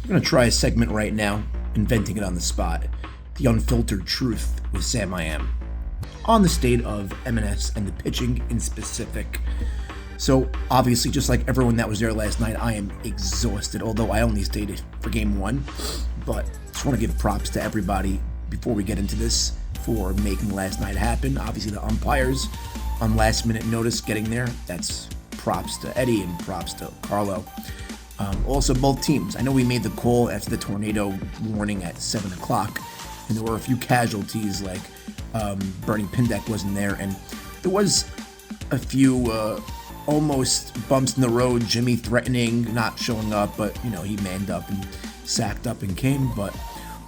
I'm going to try a segment right now, inventing it on the spot. The Unfiltered Truth with Sam I Am. On the state of M&S and the pitching in specific. So, obviously, just like everyone that was there last night, I am exhausted, although I only stayed for game one. But just want to give props to everybody before we get into this for making last night happen. Obviously, the umpires on last minute notice getting there. That's props to Eddie and props to Carlo. Also, both teams. I know we made the call after the tornado warning at 7 o'clock, and there were a few casualties, like Bernie Pindeck wasn't there, and there was a few almost bumps in the road. Jimmy threatening, not showing up, but, he manned up and sacked up and came. But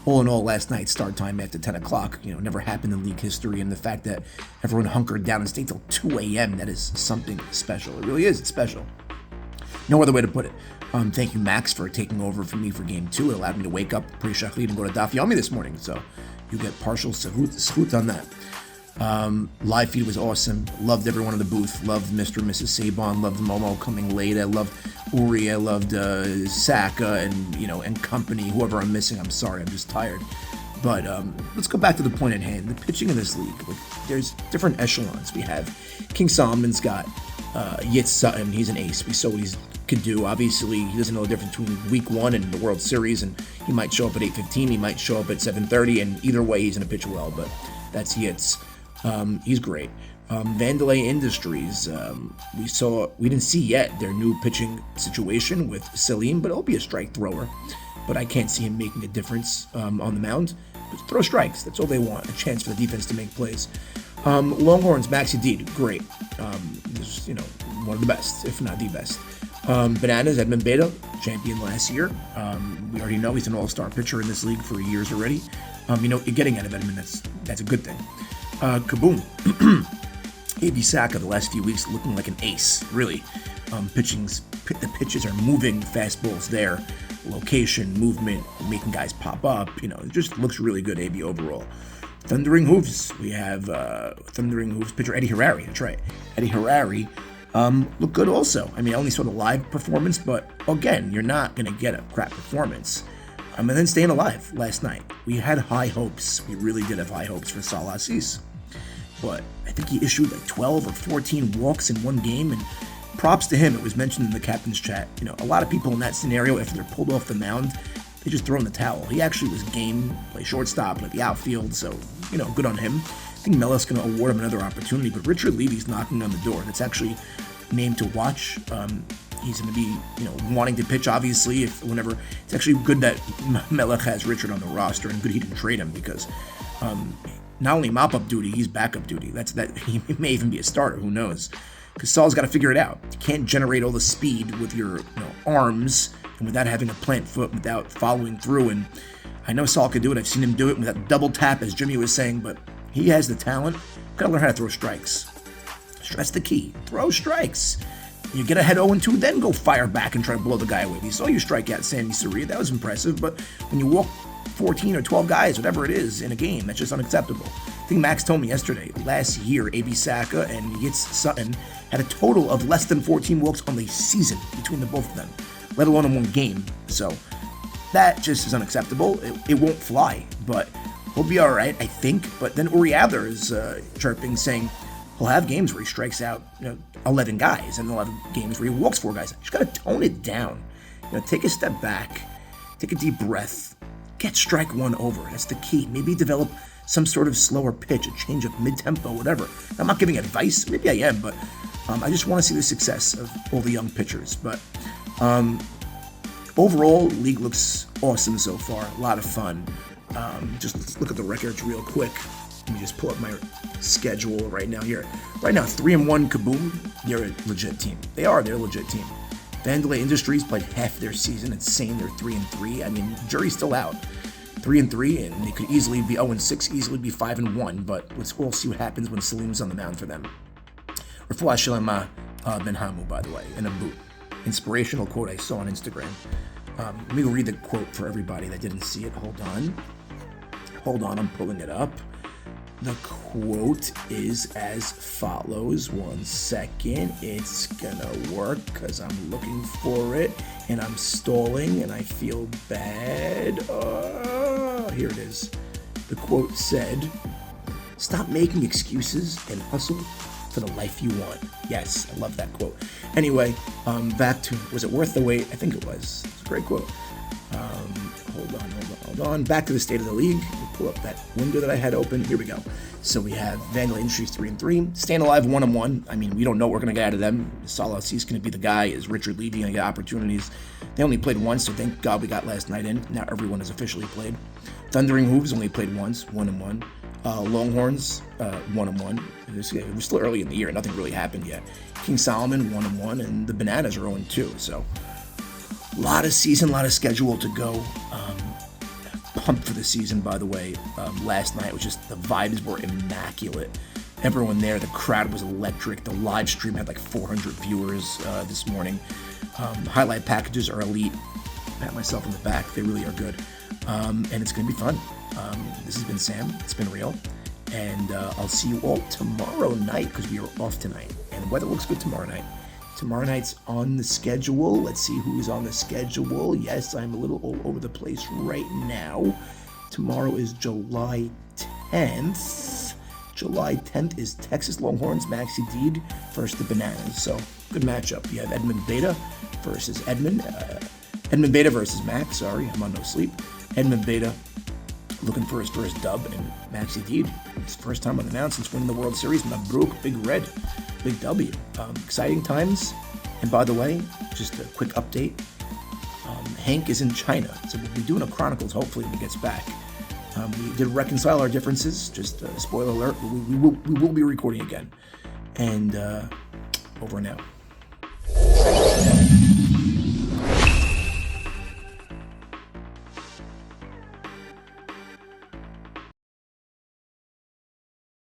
all in all, last night's start time after 10 o'clock, never happened in league history, and the fact that everyone hunkered down and stayed till 2 a.m., that is something special. It really is. It's special. No other way to put it. Thank you, Max, for taking over for me for Game 2. It allowed me to wake up pre-shachlit and go to Daf Yomi this morning, so you get partial schut on that. Live feed was awesome. Loved everyone in the booth. Loved Mr. and Mrs. Saban. Loved Momo coming late. I loved Uri. I loved Saka and company. Whoever I'm missing, I'm sorry. I'm just tired. But let's go back to the point at hand. The pitching in this league. There's different echelons. We have King Solomon's got Yitz Sutton. He's an ace. We saw what he could do. Obviously, he doesn't know the difference between week one and the World Series, and he might show up at 8:15. He might show up at 7:30, and either way, he's going to pitch well. But that's Yitz. He's great. Vandalay Industries, we didn't see yet their new pitching situation with Salim, but it'll be a strike thrower. But I can't see him making a difference on the mound. But throw strikes, that's all they want, a chance for the defense to make plays. Longhorns, Maxi Deed, great. He's, one of the best, if not the best. Bananas, Edmund Beta, champion last year. We already know he's an all-star pitcher in this league for years already. You're getting out of Edmund, that's a good thing. Kaboom. A.B. Saka the last few weeks looking like an ace, really. The pitches are moving, fastballs there, location, movement, making guys pop up. It just looks really good, A.B. overall. Thundering Hooves, we have Thundering Hooves pitcher Eddie Harari, that's right. Eddie Harari looked good also. I only saw the live performance, but again, you're not going to get a crap performance. And then staying alive last night. We had high hopes. We really did have high hopes for Salah Assis. But I think he issued like 12 or 14 walks in one game, and props to him. It was mentioned in the captain's chat. A lot of people in that scenario, after they're pulled off the mound, they just throw in the towel. He actually was game, play shortstop, play the outfield, so, good on him. I think Mellis going to award him another opportunity, but Richard Levy's knocking on the door. That's actually a name to watch. He's going to be, wanting to pitch, obviously, whenever. It's actually good that Melech has Richard on the roster, and good he didn't trade him, because not only mop-up duty, he's backup duty. He may even be a starter, who knows? Because Saul's got to figure it out. You can't generate all the speed with your arms and without having a plant foot, without following through. And I know Saul could do it. I've seen him do it with that double tap, as Jimmy was saying, but he has the talent. Got to learn how to throw strikes. That's the key. Throw strikes. You get ahead 0-2, then go fire back and try to blow the guy away. We saw you strike out Sammy Soria. That was impressive, but when you walk 14 or 12 guys, whatever it is, in a game, that's just unacceptable. I think Max told me yesterday, last year, A.B. Saka and Yitz Sutton had a total of less than 14 walks on the season between the both of them, let alone in one game. So that just is unacceptable. It won't fly, but he'll be all right, I think. But then Uri Adler is chirping, saying he'll have games where he strikes out 11 guys, and he'll have games where he walks 4 guys. You just got to tone it down. Take a step back, take a deep breath, get strike one over. That's the key. Maybe develop some sort of slower pitch, a change of mid-tempo, whatever. I'm not giving advice. Maybe I am, but I just want to see the success of all the young pitchers. But overall, league looks awesome so far. A lot of fun. Just let's look at the records real quick. Let me just pull up my schedule right now here. Right now, 3-1 Kaboom. They're a legit team. They're a legit team. Vandalay Industries played half their season. It's saying they're 3-3. Jury's still out. 3-3, and they could easily be 0-6, easily be 5-1. But let's all see what happens when Salim's on the mound for them. Refuah Shalema Ben Hamu, by the way, in a boot. Inspirational quote I saw on Instagram. Let me read the quote for everybody that didn't see it. Hold on, I'm pulling it up. The quote is as follows. 1 second. It's gonna work because I'm looking for it and I'm stalling and I feel bad. Here it is. The quote said, "Stop making excuses and hustle for the life you want." Yes, I love that quote. Anyway, back to, was it worth the wait? I think it was. It's a great quote. Hold on. Back to the state of the league. We'll pull up that window that I had open. Here we go. So we have Vanguard Industries 3-3, Staying Alive 1-1. I mean, we don't know what we're going to get out of them. Salah is going to be the guy. Is Richard Levy going to get opportunities? They only played once, so thank God we got last night in. Now everyone has officially played. Thundering Hooves only played once, 1-1. Longhorns, 1-1. We're still early in the year. Nothing really happened yet. King Solomon, 1-1. And the Bananas are 0-2. So a lot of season, a lot of schedule to go. Pumped for the season, by the way. Last night was just, the vibes were immaculate. Everyone there, the crowd was electric. The live stream had like 400 viewers this morning. Highlight packages are elite. Pat myself on the back. They really are good. And it's going to be fun. This has been Sam. It's been real. And I'll see you all tomorrow night because we are off tonight. And the weather looks good tomorrow night. Tomorrow night's on the schedule. Let's see who's on the schedule. Yes, I'm a little all over the place right now. Tomorrow is July 10th. July 10th is Texas Longhorns, Maxi Deed versus the Bananas. So, good matchup. You have Edmund Beta versus Edmund. Edmund Beta versus Max. Sorry, I'm on no sleep. Edmund Beta looking for his first dub, and Maxi Deed, his first time unannounced since winning the World Series. Mabruk, Big Red, Big W. Exciting times. And by the way, just a quick update. Hank is in China, so we'll be doing a Chronicles hopefully when he gets back. We did reconcile our differences. Just spoiler alert, we will be recording again. And over and out.